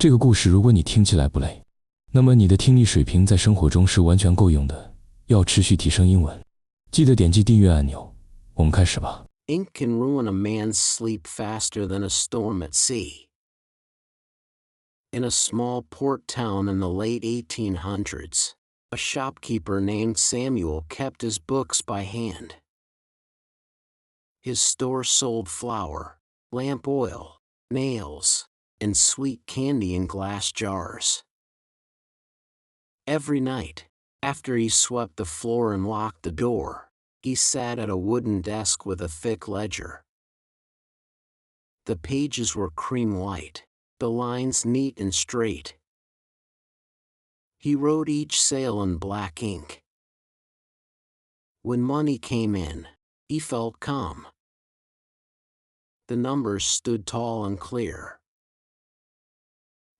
这个故事如果你听起来不累，那么你的听力水平在生活中是完全够用的。要持续提升英文，记得点击订阅按钮。我们开始吧。 Ink can ruin a man's sleep faster than a storm at sea. In a small port town in the late 1800s, a shopkeeper named Samuel kept his books by hand. His store sold flour, lamp oil, nails, and sweet candy in glass jars. Every night, after he swept the floor and locked the door, he sat at a wooden desk with a thick ledger. The pages were cream white, the lines neat and straight. He wrote each sale in black ink. When money came in, he felt calm. The numbers stood tall and clear.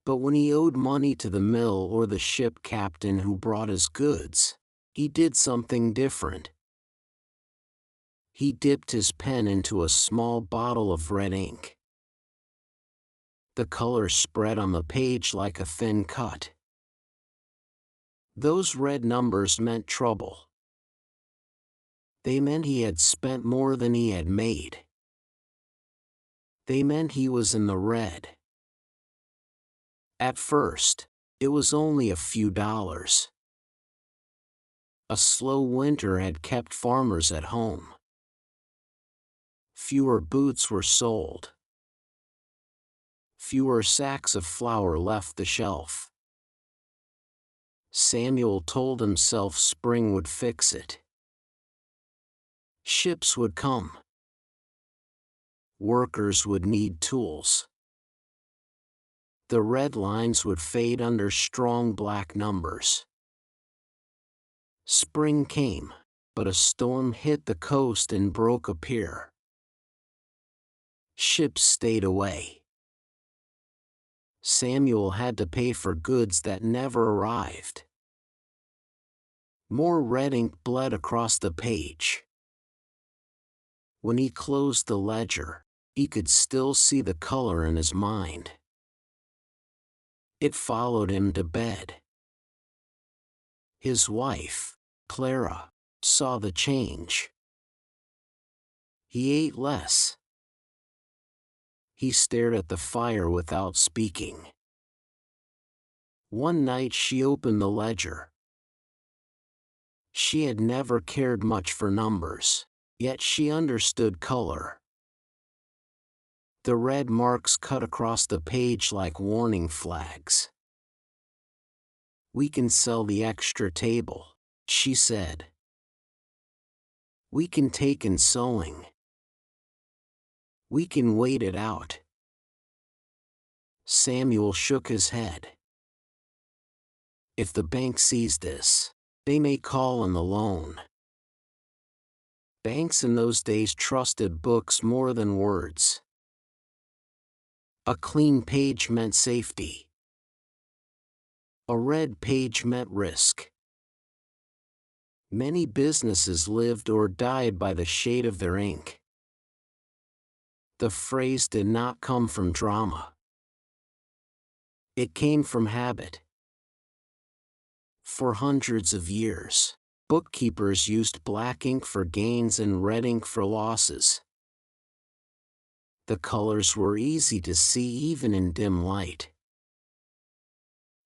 But when he owed money to the mill or the ship captain who brought his goods, he did something different. He dipped his pen into a small bottle of red ink. The color spread on the page like a thin cut. Those red numbers meant trouble. They meant he had spent more than he had made. They meant he was in the red. At first, it was only a few dollars. A slow winter had kept farmers at home. Fewer boots were sold. Fewer sacks of flour left the shelf. Samuel told himself spring would fix it. Ships would come. Workers would need tools. The red lines would fade under strong black numbers. Spring came, but a storm hit the coast and broke a pier. Ships stayed away. Samuel had to pay for goods that never arrived. More red ink bled across the page. When he closed the ledger, he could still see the color in his mind. It followed him to bed. His wife, Clara, saw the change. He ate less. He stared at the fire without speaking. One night she opened the ledger. She had never cared much for numbers, yet she understood color. The red marks cut across the page like warning flags. "We can sell the extra table," she said. "We can take in sewing. We can wait it out." Samuel shook his head. "If the bank sees this, they may call on the loan." Banks in those days trusted books more than words. A clean page meant safety. A red page meant risk. Many businesses lived or died by the shade of their ink. The phrase did not come from drama. It came from habit. For hundreds of years, bookkeepers used black ink for gains and red ink for losses. The colors were easy to see even in dim light.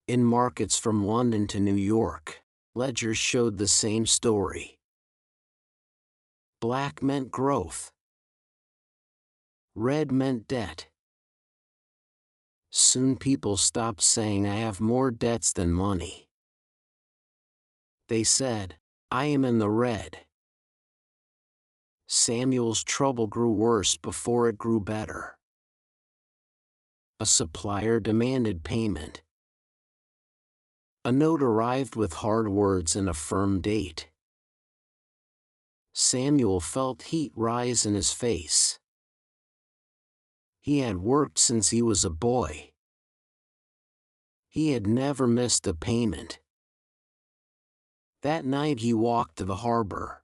In markets from London to New York, ledgers showed the same story. Black meant growth. Red meant debt. Soon people stopped saying, "I have more debts than money." They said, "I am in the red." Samuel's trouble grew worse before it grew better. A supplier demanded payment. A note arrived with hard words and a firm date. Samuel felt heat rise in his face. He had worked since he was a boy. He had never missed a payment. That night he walked to the harbor.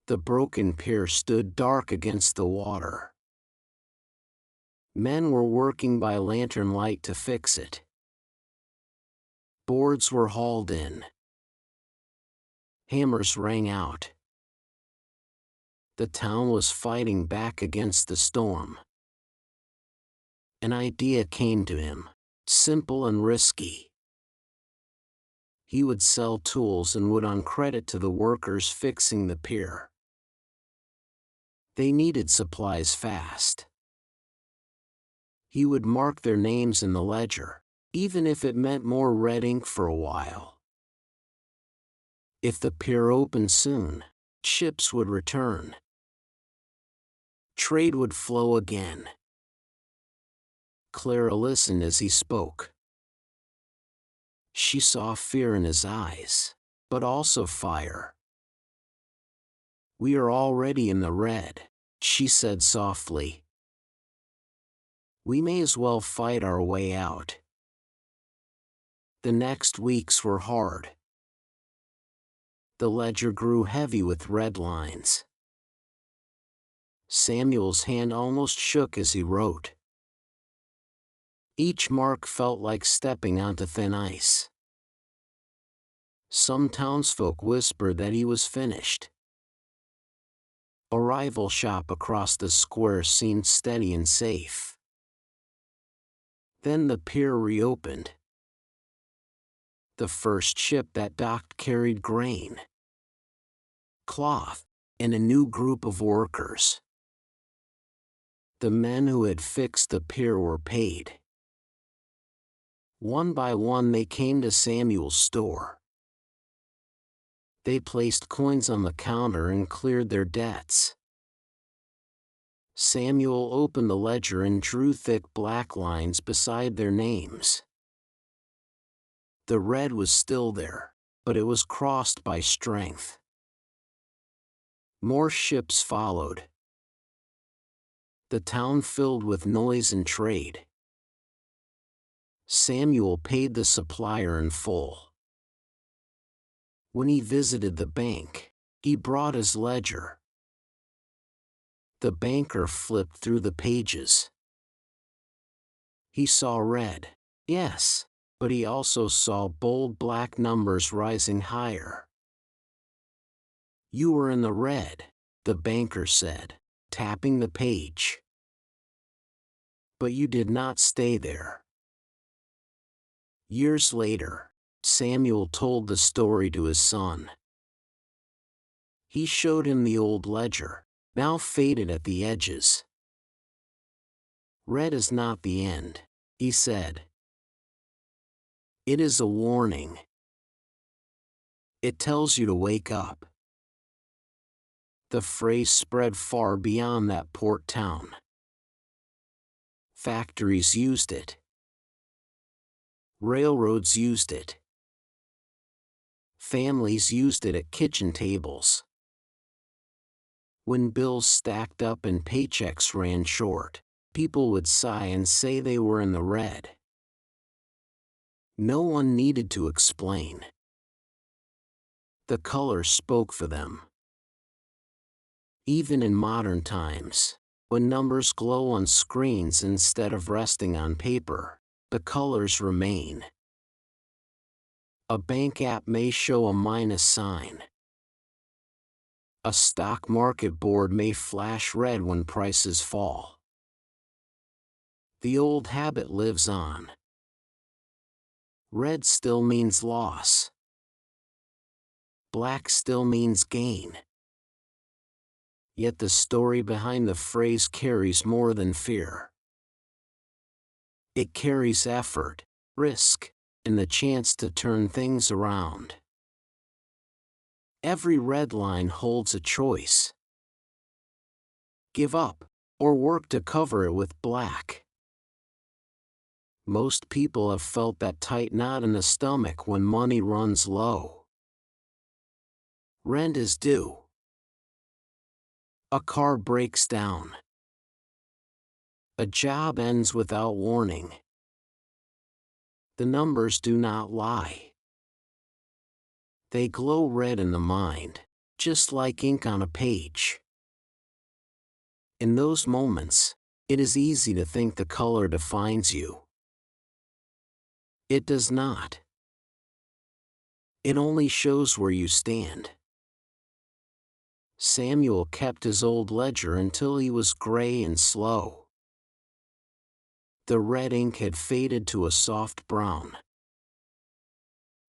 The broken pier stood dark against the water. Men were working by lantern light to fix it. Boards were hauled in. Hammers rang out. The town was fighting back against the storm. An idea came to him, simple and risky. He would sell tools and would on credit to the workers fixing the pier. They needed supplies fast. He would mark their names in the ledger, even if it meant more red ink for a while. If the pier opened soon, ships would return. Trade would flow again. Clara listened as he spoke. She saw fear in his eyes, but also fire. "We are already in the red," she said softly. "We may as well fight our way out." The next weeks were hard. The ledger grew heavy with red lines. Samuel's hand almost shook as he wrote. Each mark felt like stepping onto thin ice. Some townsfolk whispered that he was finished. A rival shop across the square seemed steady and safe. Then the pier reopened. The first ship that docked carried grain, cloth, and a new group of workers. The men who had fixed the pier were paid. One by one they came to Samuel's store. They placed coins on the counter and cleared their debts. Samuel opened the ledger and drew thick black lines beside their names. The red was still there, but it was crossed by strength. More ships followed. The town filled with noise and trade. Samuel paid the supplier in full. When he visited the bank, he brought his ledger. The banker flipped through the pages. He saw red, yes, but he also saw bold black numbers rising higher. "You were in the red," the banker said, tapping the page. "But you did not stay there." Years later, Samuel told the story to his son. He showed him the old ledger, now faded at the edges. "Red is not the end," he said. "It is a warning. It tells you to wake up." The phrase spread far beyond that port town. Factories used it. Railroads used it. Families used it at kitchen tables. When bills stacked up and paychecks ran short, people would sigh and say they were in the red. No one needed to explain. The color spoke for them. Even in modern times, when numbers glow on screens instead of resting on paper, the colors remain. A bank app may show a minus sign. A stock market board may flash red when prices fall. The old habit lives on. Red still means loss. Black still means gain. Yet the story behind the phrase carries more than fear. It carries effort, risk, and the chance to turn things around. Every red line holds a choice. Give up, or work to cover it with black. Most people have felt that tight knot in the stomach when money runs low. Rent is due. A car breaks down. A job ends without warning. The numbers do not lie. They glow red in the mind, just like ink on a page. In those moments, It is easy to think the color defines you. It does not. It only shows where you stand. Samuel kept his old ledger until he was gray and slow. The red ink had faded to a soft brown.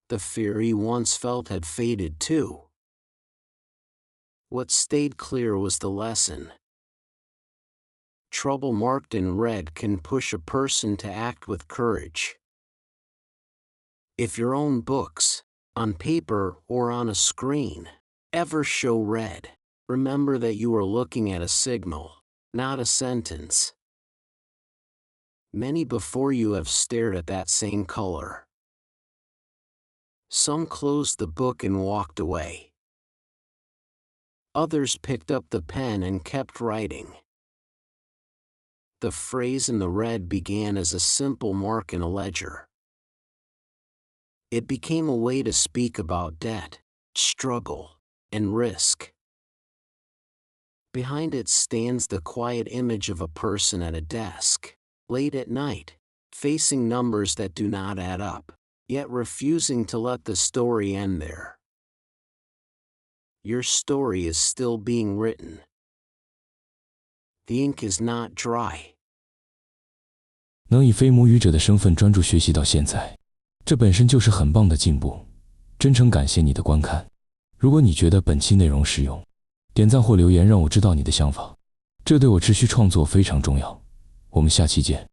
The fear he once felt had faded too. What stayed clear was the lesson. Trouble marked in red can push a person to act with courage. If your own books, on paper or on a screen, ever show red, remember that you are looking at a signal, not a sentence. Many before you have stared at that same color. Some closed the book and walked away. Others picked up the pen and kept writing. The phrase in the red began as a simple mark in a ledger. It became a way to speak about debt, struggle, and risk. Behind it stands the quiet image of a person at a desk, late at night, facing numbers that do not add up, yet refusing to let the story end there. Your story is still being written. The ink is not dry. 能以非母语者的身份专注学习到现在，这本身就是很棒的进步。真诚感谢你的观看。如果你觉得本期内容实用，点赞或留言让我知道你的想法，这对我持续创作非常重要。我们下期见。